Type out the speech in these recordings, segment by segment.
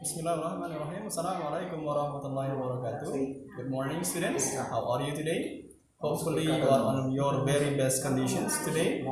Bismillahirrahmanirrahim. Assalamualaikum warahmatullahi wabarakatuh. Good morning, students. How are you today? Hopefully you are on your very best conditions today.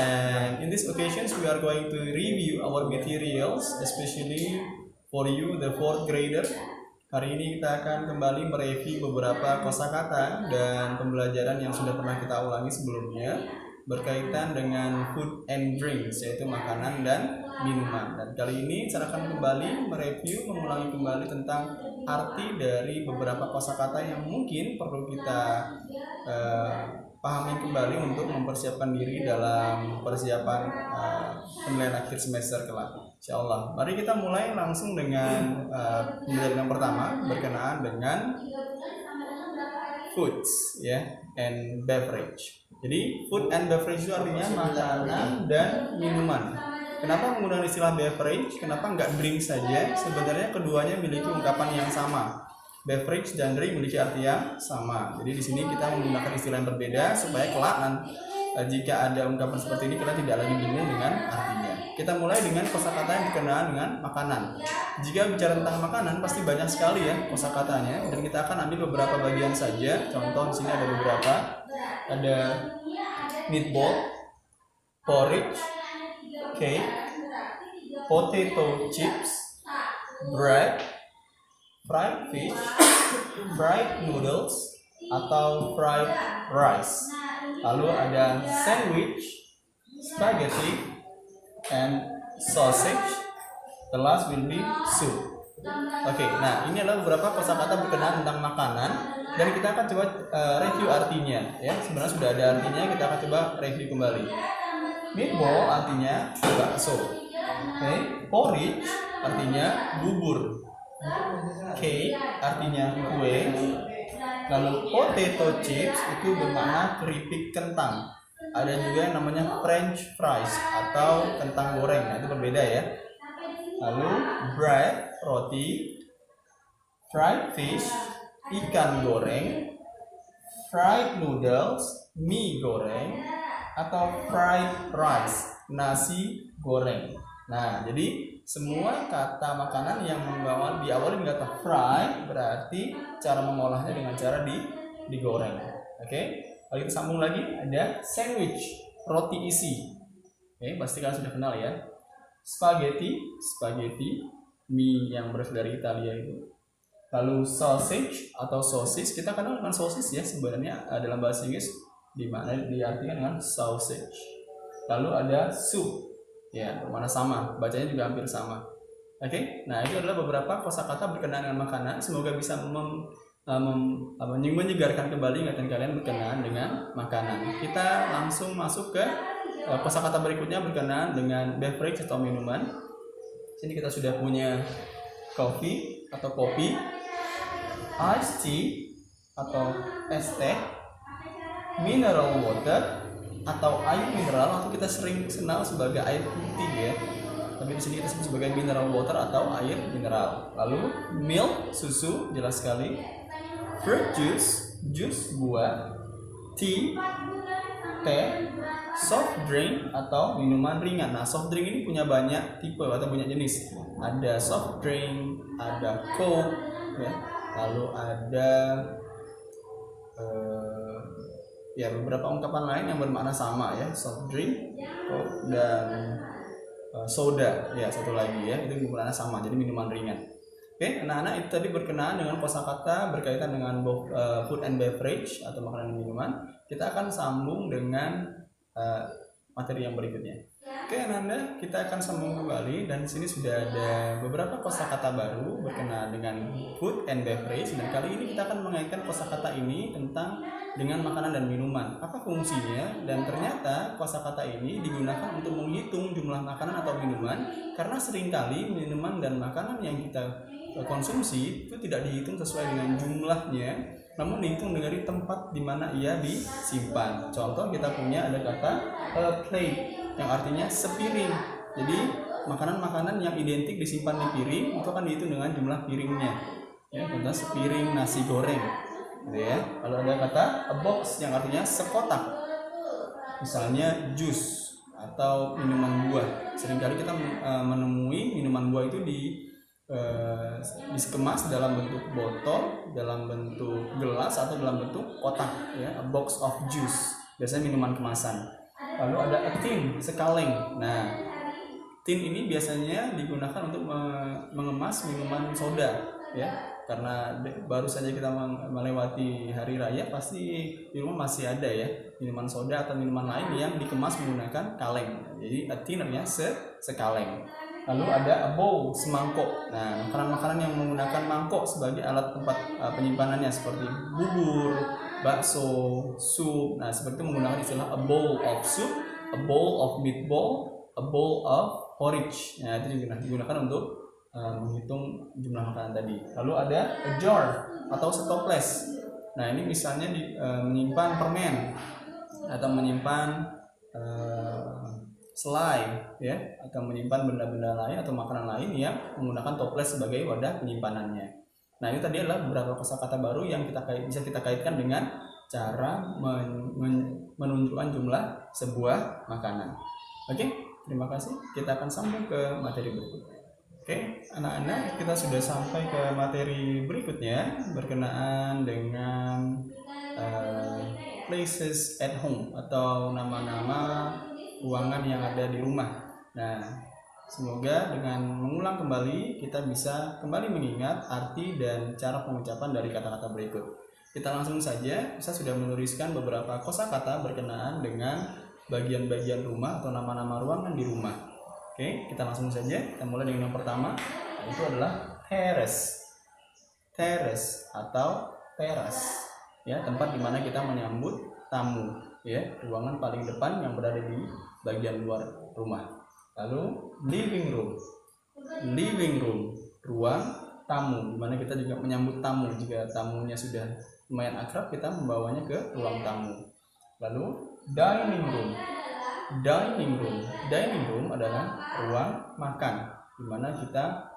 And in this occasions, we are going to review our materials, especially for you, the fourth grader. Hari ini kita akan kembali mereview beberapa kosakata dan pembelajaran yang sudah pernah kita ulangi sebelumnya berkaitan dengan food and drinks, yaitu makanan dan minuman. Dan kali ini saya akan kembali mengulangi kembali tentang arti dari beberapa kosakata yang mungkin perlu kita pahami kembali untuk mempersiapkan diri dalam persiapan penilaian akhir semester kelak. Insyaallah. Mari kita mulai langsung dengan pembelajaran yang pertama berkenaan dengan foods, and beverage. Jadi food and beverage itu artinya makanan dan minuman. Kenapa menggunakan istilah beverage? Kenapa nggak drink saja? Sebenarnya keduanya memiliki ungkapan yang sama. Beverage dan drink memiliki arti yang sama. Jadi di sini kita menggunakan istilah yang berbeda supaya kelak jika ada ungkapan seperti ini kita tidak lagi bingung dengan artinya. Kita mulai dengan kosakata yang berkenaan dengan makanan. Jika bicara tentang makanan pasti banyak sekali ya kosakatanya, dan kita akan ambil beberapa bagian saja. Contoh di sini ada beberapa. Ada meatball, porridge, cake, potato chips, bread, fried fish, fried noodles, atau fried rice. Lalu ada sandwich, spaghetti, and sausage. The last will be soup. Oke, nah ini adalah beberapa kosakata berkenaan tentang makanan dan kita akan coba review artinya ya. Sebenarnya sudah ada artinya, kita akan coba review kembali. Meatball artinya bakso. Oke, porridge artinya bubur. Cake artinya kue. Lalu potato chips itu bermakna keripik kentang. Ada juga yang namanya French fries atau kentang goreng. Nah, itu berbeda ya. Lalu bread, roti, fried fish, ikan goreng, fried noodles, mie goreng, atau fried rice, nasi goreng. Nah, jadi semua kata makanan yang diawali dengan kata fry berarti cara mengolahnya dengan cara digoreng. Oke? Lalu kita sambung lagi, ada sandwich, roti isi. Oke, pasti kalian sudah kenal ya. Spaghetti, mie yang berasal dari Italia itu. Lalu sausage atau sosis, kita kenal dengan sosis ya sebenarnya dalam bahasa Inggris, di mana diartikan dengan sausage. Lalu ada soup, ya bermakna sama, bacanya juga hampir sama. Oke, nah itu adalah beberapa kosakata berkenaan dengan makanan. Semoga bisa menyegarkan kembali ingatan kalian berkenaan dengan makanan. Kita langsung masuk ke kosakata berikutnya berkenaan dengan beverage atau minuman. Sini kita sudah punya coffee atau kopi, iced tea atau es teh, mineral water atau air mineral atau kita sering kenal sebagai air putih ya. Tapi di sini kita sebut sebagai mineral water atau air mineral. Lalu milk, susu, jelas sekali. Fruit juice, jus buah. Tea, teh, soft drink atau minuman ringan. Nah, soft drink ini punya banyak tipe atau banyak jenis. Ada soft drink, ada coke, ya. Lalu ada beberapa ungkapan lain yang bermakna sama ya, soft drink, coke, dan soda. Ya, satu lagi ya, itu bermakna sama. Jadi minuman ringan. Oke, anak-anak itu tadi berkenaan dengan kosakata berkaitan dengan food and beverage atau makanan dan minuman. Kita akan sambung dengan materi yang berikutnya. Oke, anak-anak, kita akan sambung kembali dan di sini sudah ada beberapa kosakata baru berkenaan dengan food and beverage, dan kali ini kita akan mengaitkan kosakata ini dengan makanan dan minuman. Apa fungsinya? Dan ternyata kosakata ini digunakan untuk menghitung jumlah makanan atau minuman karena seringkali minuman dan makanan yang kita konsumsi itu tidak dihitung sesuai dengan jumlahnya, namun dihitung dari tempat di mana ia disimpan. Contoh, kita punya ada kata plate yang artinya sepiring. Jadi makanan-makanan yang identik disimpan di piring itu akan dihitung dengan jumlah piringnya. Ya, contoh sepiring nasi goreng. Gitu ya. Lalu ada kata a box yang artinya sekotak. Misalnya jus atau minuman buah. Seringkali kita menemui minuman buah itu di dikemas dalam bentuk botol, dalam bentuk gelas, atau dalam bentuk kotak, ya, a box of juice, biasanya minuman kemasan. Lalu ada a tin, sekaleng. Nah, tin ini biasanya digunakan untuk mengemas minuman soda, ya, karena baru saja kita melewati hari raya, pasti di rumah masih ada ya minuman soda atau minuman lain yang dikemas menggunakan kaleng. Jadi a tin artinya sekaleng. Lalu ada a bowl, semangkok. Nah, makanan-makanan yang menggunakan mangkok sebagai alat tempat penyimpanannya seperti bubur, bakso, sup. Nah, seperti itu menggunakan istilah a bowl of soup, a bowl of meatball, a bowl of porridge. Nah, itu digunakan untuk menghitung jumlah makanan tadi. Lalu ada a jar atau setoples. Nah, ini misalnya menyimpan permen atau menyimpan selai, ya, atau menyimpan benda-benda lain atau makanan lain yang menggunakan toples sebagai wadah penyimpanannya. Nah, ini tadi adalah beberapa kosakata baru yang bisa kita kaitkan dengan cara menunjukkan jumlah sebuah makanan. Oke, terima kasih. Kita akan sambung ke materi berikutnya. Oke, anak-anak, kita sudah sampai ke materi berikutnya berkenaan dengan places at home atau nama-nama ruangan yang ada di rumah. Nah, semoga dengan mengulang kembali kita bisa kembali mengingat arti dan cara pengucapan dari kata-kata berikut. Kita langsung saja, saya sudah menuliskan beberapa kosakata berkenaan dengan bagian-bagian rumah atau nama-nama ruangan di rumah. Oke, kita langsung saja. Kita mulai dengan yang pertama, itu adalah terrace. Terrace atau teras, ya, tempat di mana kita menyambut tamu, ya, ruangan paling depan yang berada di bagian luar rumah. Lalu living room, ruang tamu, di mana kita juga menyambut tamu. Jika tamunya sudah lumayan akrab, kita membawanya ke ruang tamu. Lalu dining room adalah ruang makan, di mana kita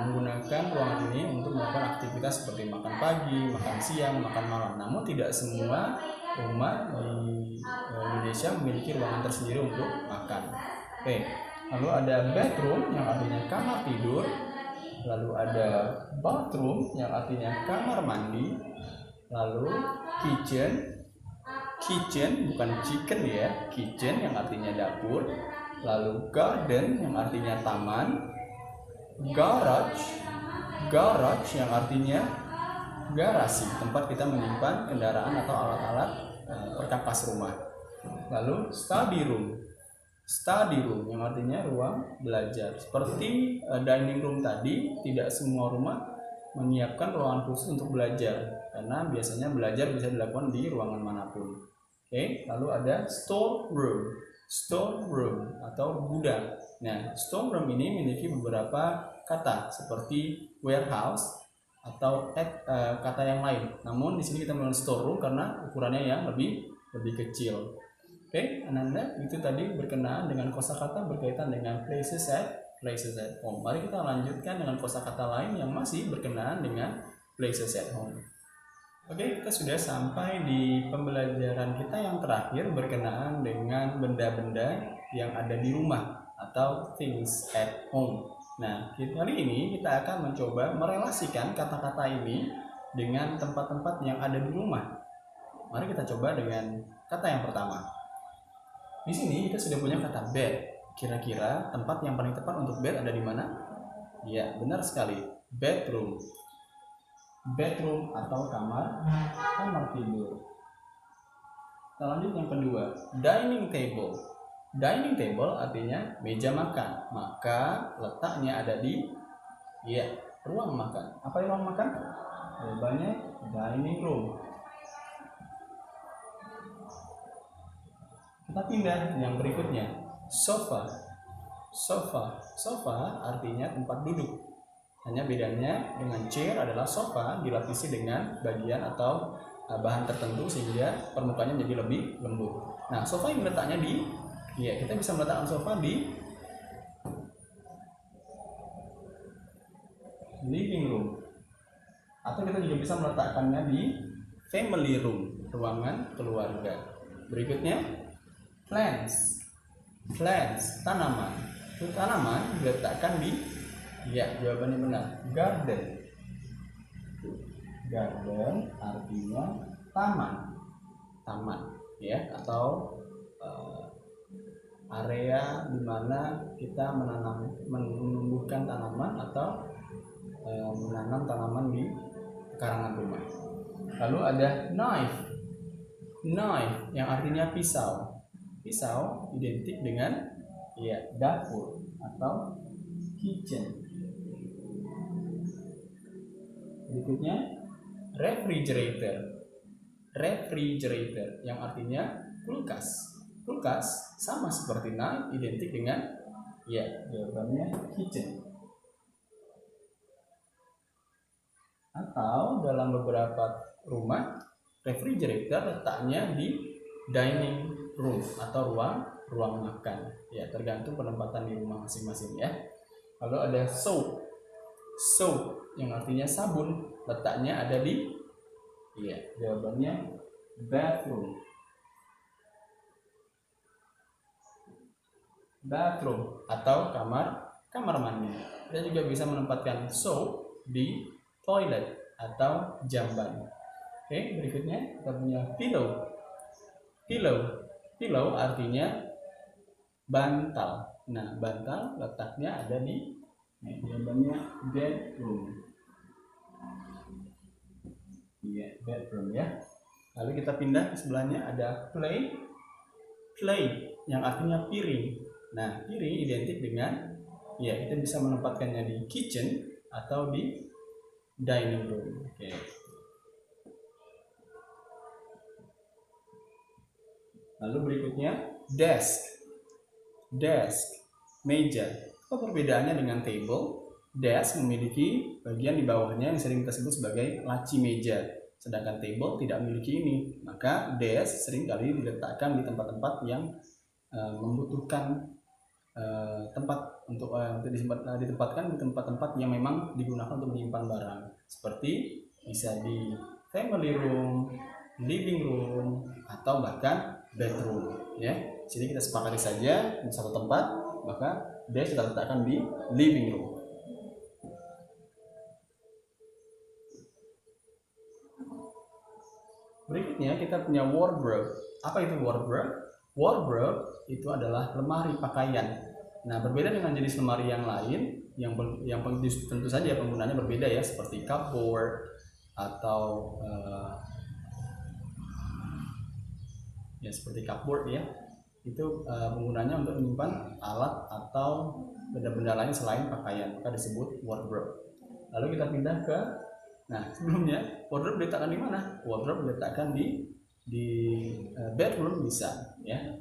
menggunakan ruangan ini untuk melakukan aktivitas seperti makan pagi, makan siang, makan malam. Namun tidak semua rumah di Indonesia memiliki ruangan tersendiri untuk makan. Oke, lalu ada bedroom yang artinya kamar tidur. Lalu ada bathroom yang artinya kamar mandi. Lalu kitchen bukan chicken ya, kitchen yang artinya dapur. Lalu garden yang artinya taman. Garage yang artinya garasi, tempat kita menyimpan kendaraan atau alat-alat perkakas rumah. Lalu study room yang artinya ruang belajar. Seperti dining room tadi, tidak semua rumah menyiapkan ruangan khusus untuk belajar, karena biasanya belajar bisa dilakukan di ruangan manapun. Oke, lalu ada storeroom atau gudang. Nah, storeroom ini memiliki beberapa kata seperti warehouse atau kata yang lain. Namun di sini kita menggunakan storeroom karena ukurannya yang lebih kecil. Oke, anak-anak, itu tadi berkenaan dengan kosakata berkaitan dengan places at home. Mari kita lanjutkan dengan kosakata lain yang masih berkenaan dengan places at home. Oke, kita sudah sampai di pembelajaran kita yang terakhir berkenaan dengan benda-benda yang ada di rumah atau things at home. Nah, kali ini kita akan mencoba merelasikan kata-kata ini dengan tempat-tempat yang ada di rumah. Mari kita coba dengan kata yang pertama. Di sini kita sudah punya kata bed. Kira-kira tempat yang paling tepat untuk bed ada di mana? Ya, benar sekali. Bedroom atau kamar tidur. Kita lanjut yang kedua, dining table artinya meja makan, maka letaknya ada di ruang makan. Apa ruang makan? Jawabannya dining room. Kita pindah yang berikutnya, sofa artinya tempat duduk. Hanya bedanya dengan chair adalah sofa dilapisi dengan bagian atau bahan tertentu sehingga permukaannya menjadi lebih lembut. Nah, sofa yang letaknya kita bisa meletakkan sofa di living room, atau kita juga bisa meletakkannya di family room, ruangan keluarga. Berikutnya plants, tanaman diletakkan di Ya, jawabannya benar. Garden. Garden artinya taman. Taman, ya, atau area di mana kita menumbuhkan tanaman atau menanam tanaman di pekarangan rumah. Lalu ada knife. Knife yang artinya pisau. Pisau identik dengan ya dapur atau kitchen. Berikutnya refrigerator. Refrigerator yang artinya kulkas. Kulkas sama seperti knife identik dengan ya jawabannya kitchen. Atau dalam beberapa rumah refrigerator letaknya di dining room atau ruang makan. Ya, tergantung penempatan di rumah masing-masing ya. Lalu ada soap. Soap yang artinya sabun, letaknya ada di ya, jawabannya bathroom. Bathroom atau kamar mandi. Kita juga bisa menempatkan soap di toilet atau jamban. Oke, berikutnya kita punya pillow. Pillow artinya bantal. Nah, bantal letaknya ada di jawabannya bedroom. Iya, bedroom ya. Lalu kita pindah ke sebelahnya ada plate. Plate yang artinya piring. Nah, piring identik dengan ya kita bisa menempatkannya di kitchen atau di dining room. Oke. Lalu berikutnya desk. Desk, meja. Apa perbedaannya dengan table? Desk memiliki bagian di bawahnya yang sering kita sebut sebagai laci meja. Sedangkan table tidak memiliki ini. Maka desk seringkali diletakkan di tempat-tempat yang membutuhkan tempat untuk ditempatkan di tempat-tempat yang memang digunakan untuk menyimpan barang, seperti bisa di family room, living room, atau bahkan bedroom ya. Jadi kita sepakati saja di satu tempat, maka dia sudah letakkan di living room. Berikutnya kita punya wardrobe. Apa itu wardrobe? Wardrobe itu adalah lemari pakaian. Nah, berbeda dengan jenis lemari yang lain, yang tentu saja penggunaannya berbeda ya, seperti cupboard atau ya seperti cupboard ya. Itu penggunanya untuk menyimpan alat atau benda-benda lain selain pakaian, maka disebut wardrobe. Lalu kita pindah ke, nah sebelumnya wardrobe diletakkan di mana? Wardrobe diletakkan di bedroom bisa ya.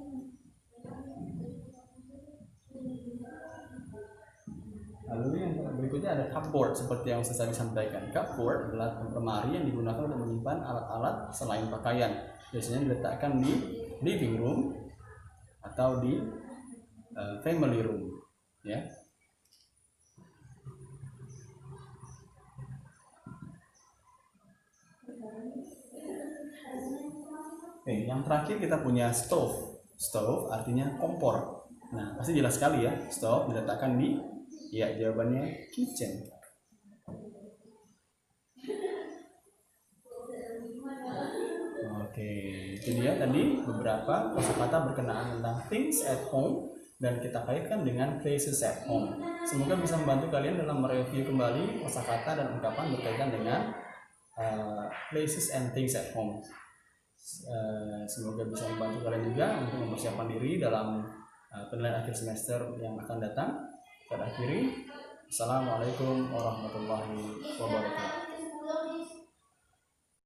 Lalu yang berikutnya ada cupboard, seperti yang saya sampaikan. Cupboard adalah lemari yang digunakan untuk menyimpan alat-alat selain pakaian. Biasanya diletakkan di living room atau di family room ya. Oke, yang terakhir kita punya stove. Stove artinya kompor. Nah, pasti jelas sekali ya, stove diletakkan di ya jawabannya kitchen. Oke, itu dia tadi beberapa kosakata berkenaan tentang things at home dan kita kaitkan dengan places at home. Semoga bisa membantu kalian dalam mereview kembali kosakata dan ungkapan berkaitan dengan places and things at home. Semoga bisa membantu kalian juga untuk mempersiapkan diri dalam penilaian akhir semester yang akan datang. Kita akhiri. Assalamualaikum warahmatullahi wabarakatuh.